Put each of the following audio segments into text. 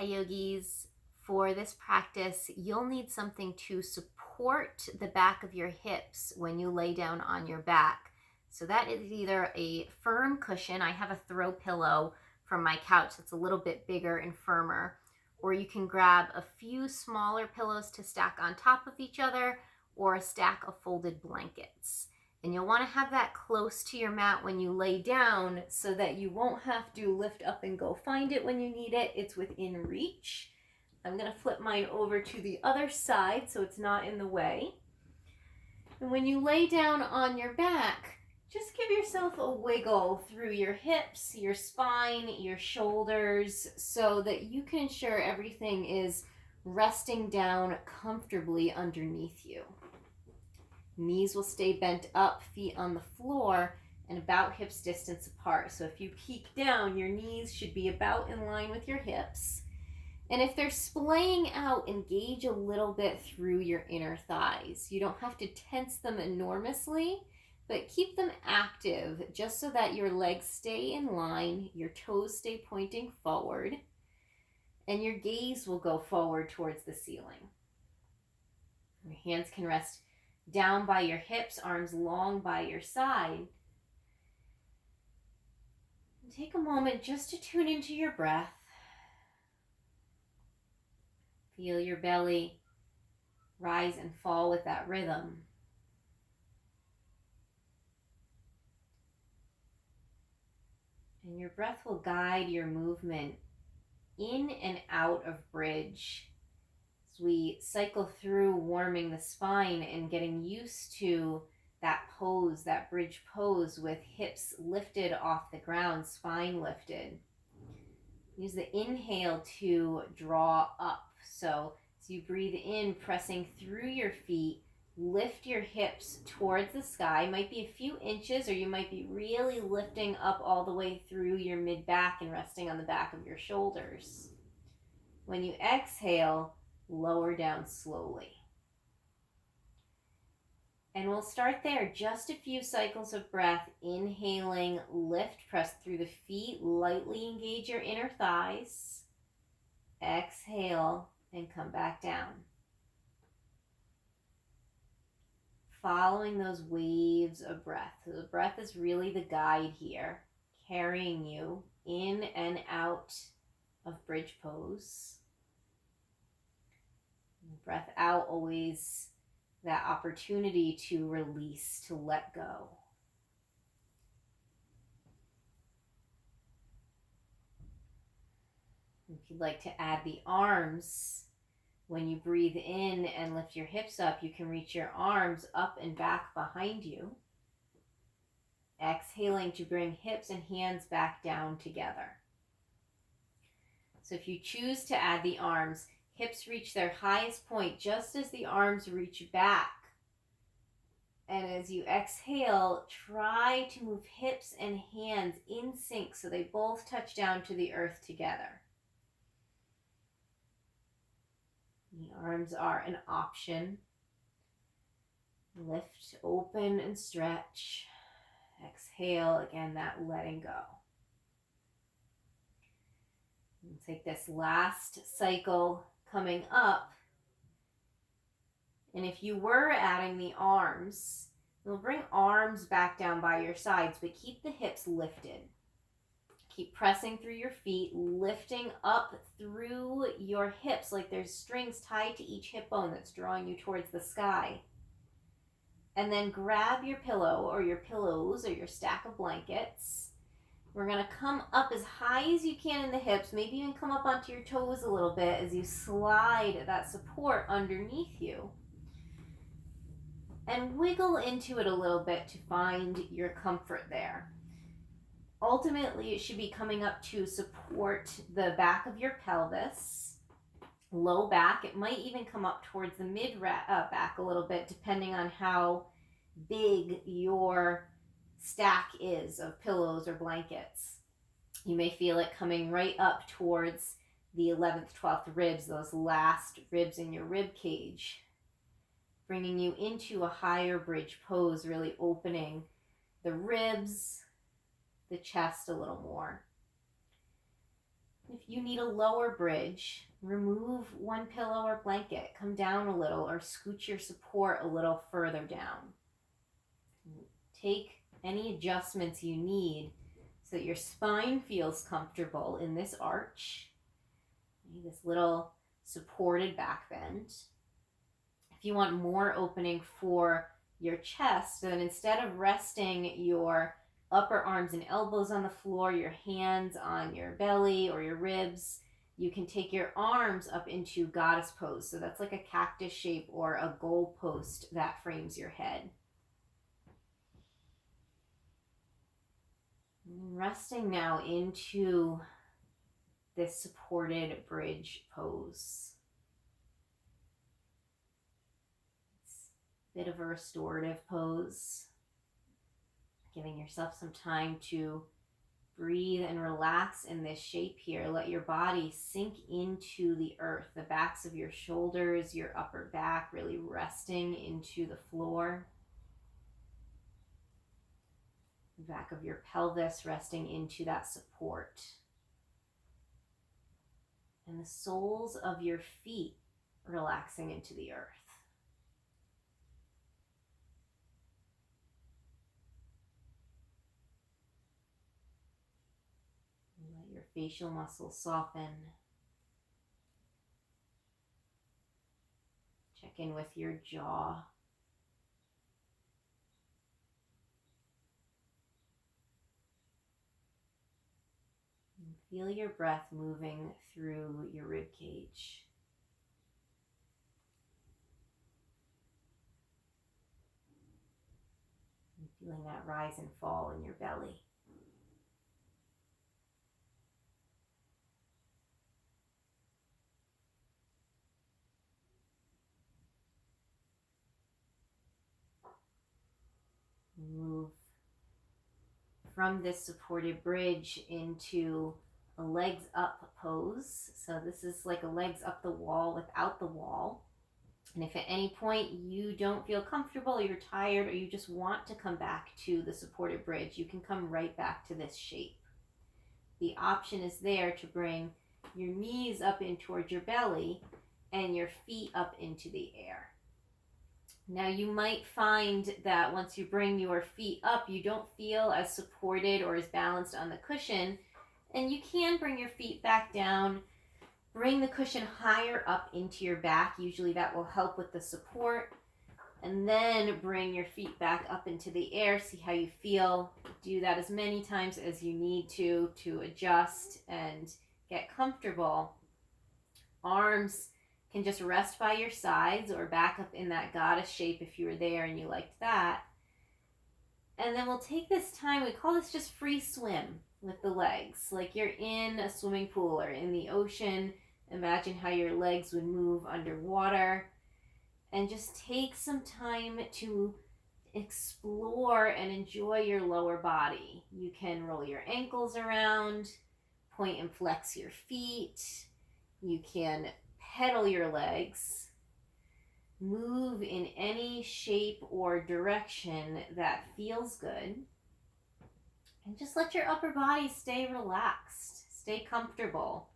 Hi yogis, for this practice, you'll need something to support the back of your hips when you lay down on your back. So that is either a firm cushion. I have a throw pillow from my couch that's a little bit bigger and firmer, or you can grab a few smaller pillows to stack on top of each other, or a stack of folded blankets. And you'll want to have that close to your mat when you lay down so that you won't have to lift up and go find it when you need it. It's within reach. I'm going to flip mine over to the other side so it's not in the way. And when you lay down on your back, just give yourself a wiggle through your hips, your spine, your shoulders, so that you can ensure everything is resting down comfortably underneath you. Knees will stay bent up, feet on the floor, and about hips distance apart. So if you peek down, your knees should be about in line with your hips. And if they're splaying out, engage a little bit through your inner thighs. You don't have to tense them enormously, but keep them active just so that your legs stay in line, your toes stay pointing forward, and your gaze will go forward towards the ceiling. Your hands can rest down by your hips, arms long by your side. And take a moment just to tune into your breath. Feel your belly rise and fall with that rhythm. And your breath will guide your movement in and out of bridge as we cycle through warming the spine and getting used to that pose, that bridge pose with hips lifted off the ground, spine lifted. Use the inhale to draw up. So as you breathe in, pressing through your feet, lift your hips towards the sky. Might be a few inches, or you might be really lifting up all the way through your mid-back and resting on the back of your shoulders. When you exhale, lower down slowly. And we'll start there. Just a few cycles of breath. Inhaling, lift, press through the feet, lightly engage your inner thighs. Exhale and come back down. Following those waves of breath. So the breath is really the guide here, carrying you in and out of bridge pose. Breath out, always that opportunity to release, to let go. If you'd like to add the arms, when you breathe in and lift your hips up, you can reach your arms up and back behind you. Exhaling to bring hips and hands back down together. So if you choose to add the arms, hips reach their highest point just as the arms reach back. And as you exhale, try to move hips and hands in sync so they both touch down to the earth together. The arms are an option. Lift, open, and stretch. Exhale, again, that letting go. We'll take this last cycle coming up. And if you were adding the arms, you'll bring arms back down by your sides, but keep the hips lifted. Keep pressing through your feet, lifting up through your hips like there's strings tied to each hip bone that's drawing you towards the sky. And then grab your pillow or your pillows or your stack of blankets. We're going to come up as high as you can in the hips, maybe even come up onto your toes a little bit as you slide that support underneath you. And wiggle into it a little bit to find your comfort there. Ultimately, it should be coming up to support the back of your pelvis, low back. It might even come up towards the mid-back a little bit, depending on how big your stack is of pillows or blankets. You may feel it coming right up towards the 11th, 12th ribs, those last ribs in your rib cage, bringing you into a higher bridge pose, really opening the ribs, the chest a little more. If you need a lower bridge, remove one pillow or blanket, come down a little, or scooch your support a little further down. Take any adjustments you need so that your spine feels comfortable in this arch, this little supported back bend. If you want more opening for your chest, then instead of resting your upper arms and elbows on the floor, your hands on your belly or your ribs, you can take your arms up into goddess pose. So that's like a cactus shape or a goal post that frames your head. Resting now into this supported bridge pose. It's a bit of a restorative pose. Giving yourself some time to breathe and relax in this shape here. Let your body sink into the earth, the backs of your shoulders, your upper back really resting into the floor. The back of your pelvis resting into that support. And the soles of your feet relaxing into the earth. Let your facial muscles soften. Check in with your jaw. And feel your breath moving through your rib cage. And feeling that rise and fall in your belly. Move from this supported bridge into a legs up pose. So this is like a legs up the wall without the wall. And if at any point you don't feel comfortable, or you're tired, or you just want to come back to the supported bridge, you can come right back to this shape. The option is there to bring your knees up in towards your belly and your feet up into the air. Now you might find that once you bring your feet up, you don't feel as supported or as balanced on the cushion, and you can bring your feet back down, bring the cushion higher up into your back. Usually that will help with the support, and then bring your feet back up into the air. See how you feel. Do that as many times as you need to adjust and get comfortable. Arms can just rest by your sides or back up in that goddess shape if you were there and you liked that. And then we'll take this time, we call this just free swim with the legs. Like you're in a swimming pool or in the ocean. Imagine how your legs would move underwater. And just take some time to explore and enjoy your lower body. You can roll your ankles around, point and flex your feet. You can pedal your legs, move in any shape or direction that feels good, and just let your upper body stay relaxed, stay comfortable.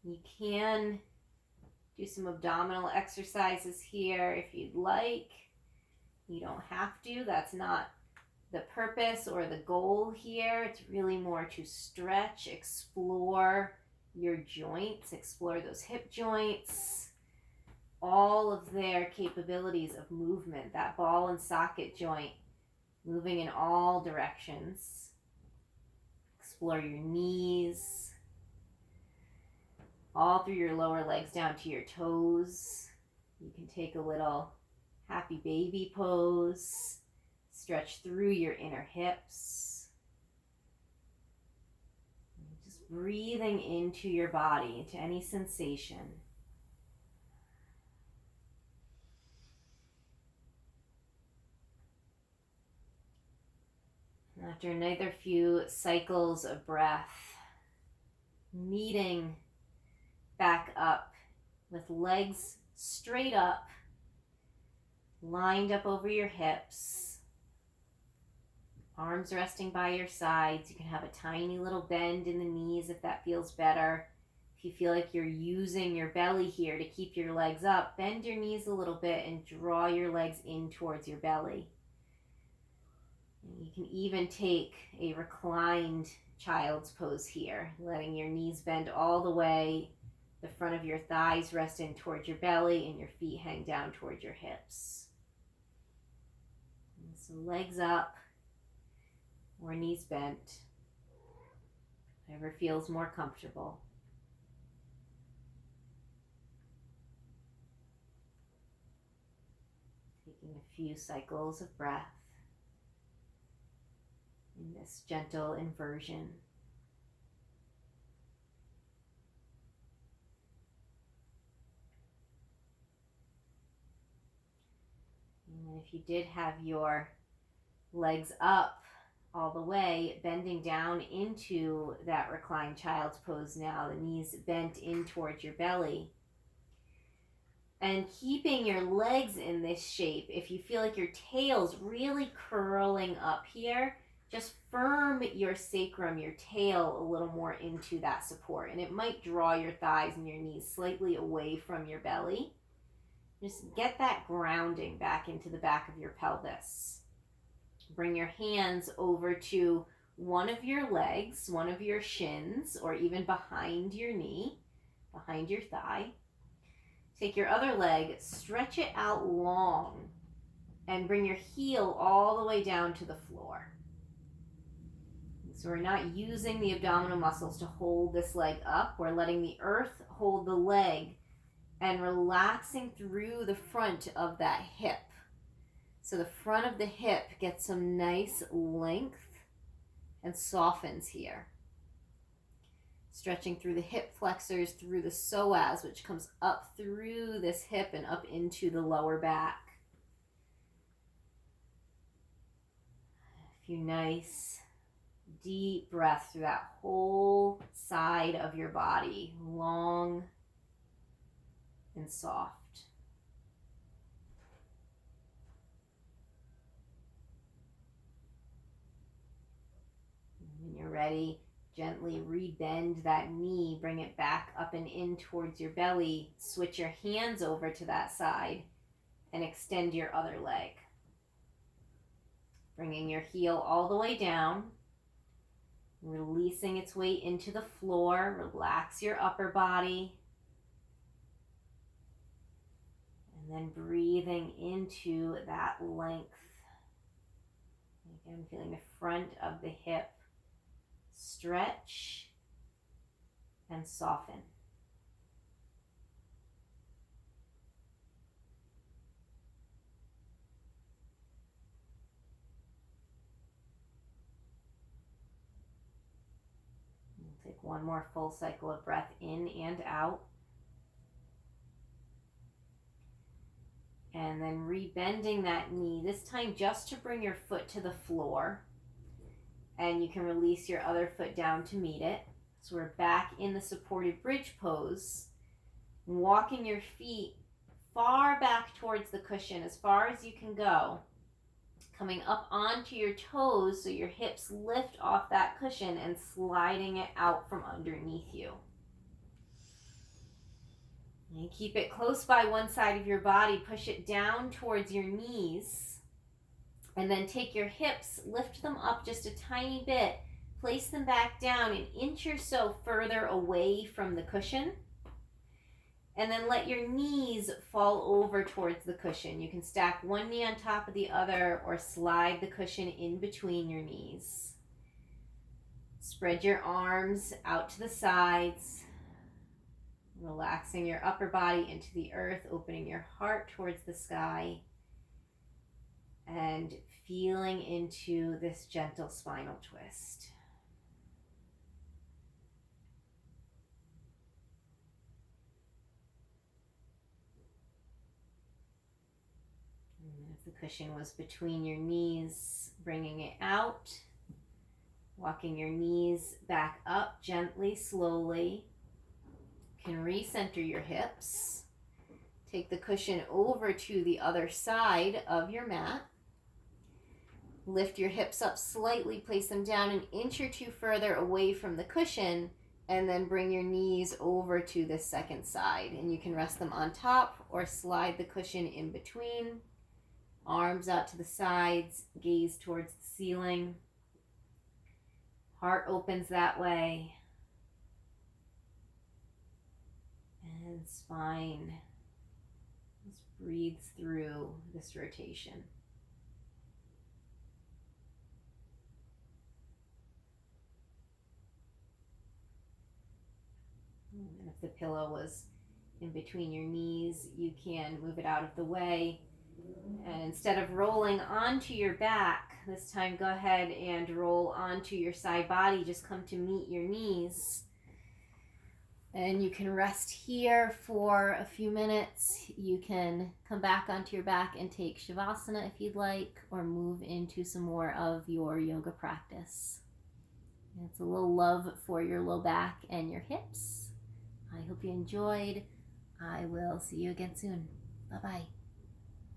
You can do some abdominal exercises here if you'd like. You don't have to. That's not the purpose or the goal here. It's really more to stretch, explore your joints, explore those hip joints, all of their capabilities of movement, that ball and socket joint moving in all directions. Explore your knees, all through your lower legs down to your toes. You can take a little happy baby pose, stretch through your inner hips. Breathing into your body, into any sensation. And after another few cycles of breath, meeting back up with legs straight up, lined up over your hips. Arms resting by your sides. You can have a tiny little bend in the knees if that feels better. If you feel like you're using your belly here to keep your legs up, bend your knees a little bit and draw your legs in towards your belly. You can even take a reclined child's pose here, letting your knees bend all the way, the front of your thighs rest in towards your belly, and your feet hang down towards your hips. And so legs up or knees bent, whatever feels more comfortable. Taking a few cycles of breath in this gentle inversion. And if you did have your legs up all the way, bending down into that reclined child's pose now, the knees bent in towards your belly. And keeping your legs in this shape, if you feel like your tail's really curling up here, just firm your sacrum, your tail, a little more into that support. And it might draw your thighs and your knees slightly away from your belly. Just get that grounding back into the back of your pelvis. Bring your hands over to one of your legs, one of your shins, or even behind your knee, behind your thigh. Take your other leg, stretch it out long, and bring your heel all the way down to the floor. So we're not using the abdominal muscles to hold this leg up. We're letting the earth hold the leg and relaxing through the front of that hip. So the front of the hip gets some nice length and softens here. Stretching through the hip flexors, through the psoas, which comes up through this hip and up into the lower back. A few nice deep breaths through that whole side of your body, long and soft. And when you're ready, gently rebend that knee, bring it back up and in towards your belly. Switch your hands over to that side and extend your other leg. Bringing your heel all the way down, releasing its weight into the floor. Relax your upper body. And then breathing into that length. Again, feeling the front of the hip stretch and soften. We'll take one more full cycle of breath in and out. And then rebending that knee, this time just to bring your foot to the floor. And you can release your other foot down to meet it. So we're back in the supported bridge pose. Walking your feet far back towards the cushion, as far as you can go. Coming up onto your toes so your hips lift off that cushion and sliding it out from underneath you. And keep it close by one side of your body. Push it down towards your knees. And then take your hips, lift them up just a tiny bit. Place them back down an inch or so further away from the cushion. And then let your knees fall over towards the cushion. You can stack one knee on top of the other or slide the cushion in between your knees. Spread your arms out to the sides. Relaxing your upper body into the earth, opening your heart towards the sky, and feeling into this gentle spinal twist. And if the cushion was between your knees, bringing it out, walking your knees back up gently, slowly. Can recenter your hips. Take the cushion over to the other side of your mat. Lift your hips up slightly, place them down an inch or two further away from the cushion, and then bring your knees over to the second side. And you can rest them on top or slide the cushion in between. Arms out to the sides, gaze towards the ceiling. Heart opens that way. And spine just breathes through this rotation. And if the pillow was in between your knees, you can move it out of the way. And instead of rolling onto your back, this time go ahead and roll onto your side body. Just come to meet your knees. And you can rest here for a few minutes. You can come back onto your back and take Shavasana if you'd like, or move into some more of your yoga practice. It's a little love for your low back and your hips. I hope you enjoyed. I will see you again soon. Bye-bye.